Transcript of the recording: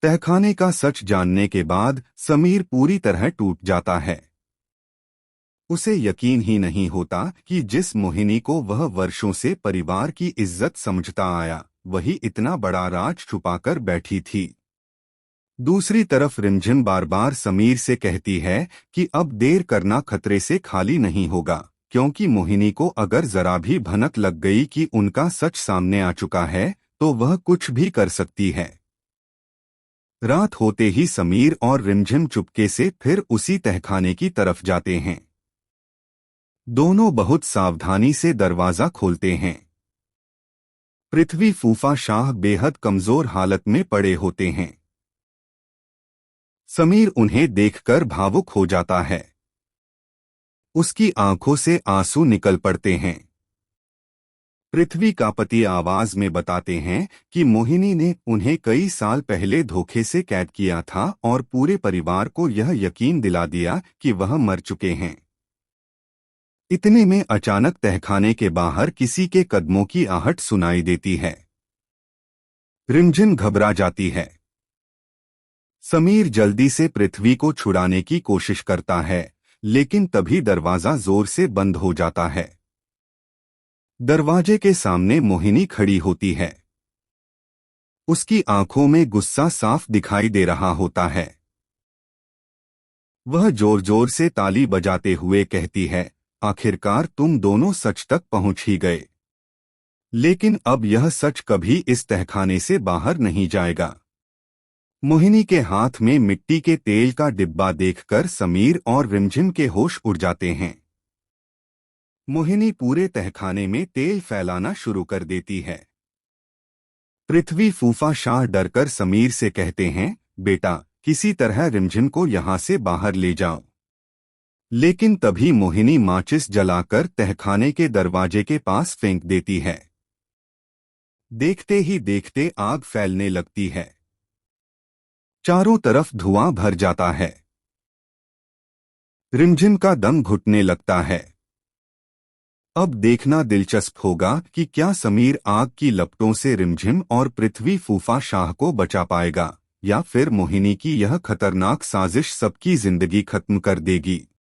तहखाने का सच जानने के बाद समीर पूरी तरह टूट जाता है। उसे यकीन ही नहीं होता कि जिस मोहिनी को वह वर्षों से परिवार की इज्जत समझता आया, वही इतना बड़ा राज छुपाकर बैठी थी। दूसरी तरफ रिमझिम बार बार समीर से कहती है कि अब देर करना खतरे से खाली नहीं होगा, क्योंकि मोहिनी को अगर जरा भी भनक लग गई कि उनका सच सामने आ चुका है तो वह कुछ भी कर सकती है। रात होते ही समीर और रिमझिम चुपके से फिर उसी तहखाने की तरफ जाते हैं। दोनों बहुत सावधानी से दरवाजा खोलते हैं। पृथ्वी फूफा शाह बेहद कमजोर हालत में पड़े होते हैं। समीर उन्हें देखकर भावुक हो जाता है। उसकी आंखों से आंसू निकल पड़ते हैं। पृथ्वी का पति आवाज में बताते हैं कि मोहिनी ने उन्हें कई साल पहले धोखे से कैद किया था और पूरे परिवार को यह यकीन दिला दिया कि वह मर चुके हैं। इतने में अचानक तहखाने के बाहर किसी के कदमों की आहट सुनाई देती है। रिमझिम घबरा जाती है। समीर जल्दी से पृथ्वी को छुड़ाने की कोशिश करता है, लेकिन तभी दरवाजा जोर से बंद हो जाता है। दरवाजे के सामने मोहिनी खड़ी होती है। उसकी आंखों में गुस्सा साफ दिखाई दे रहा होता है। वह जोर जोर से ताली बजाते हुए कहती है, आखिरकार तुम दोनों सच तक पहुंच ही गए। लेकिन अब यह सच कभी इस तहखाने से बाहर नहीं जाएगा। मोहिनी के हाथ में मिट्टी के तेल का डिब्बा देखकर समीर और रिमझिम के होश उड़ जाते हैं। मोहिनी पूरे तहखाने में तेल फैलाना शुरू कर देती है। पृथ्वी फूफा शाह डरकर समीर से कहते हैं, बेटा, किसी तरह रिमझिम को यहां से बाहर ले जाओ। लेकिन तभी मोहिनी माचिस जलाकर तहखाने के दरवाजे के पास फेंक देती है। देखते ही देखते आग फैलने लगती है। चारों तरफ धुआं भर जाता है। रिमझिम का दम घुटने लगता है। अब देखना दिलचस्प होगा कि क्या समीर आग की लपटों से रिमझिम और पृथ्वी फूफा शाह को बचा पाएगा, या फिर मोहिनी की यह खतरनाक साजिश सबकी जिंदगी खत्म कर देगी।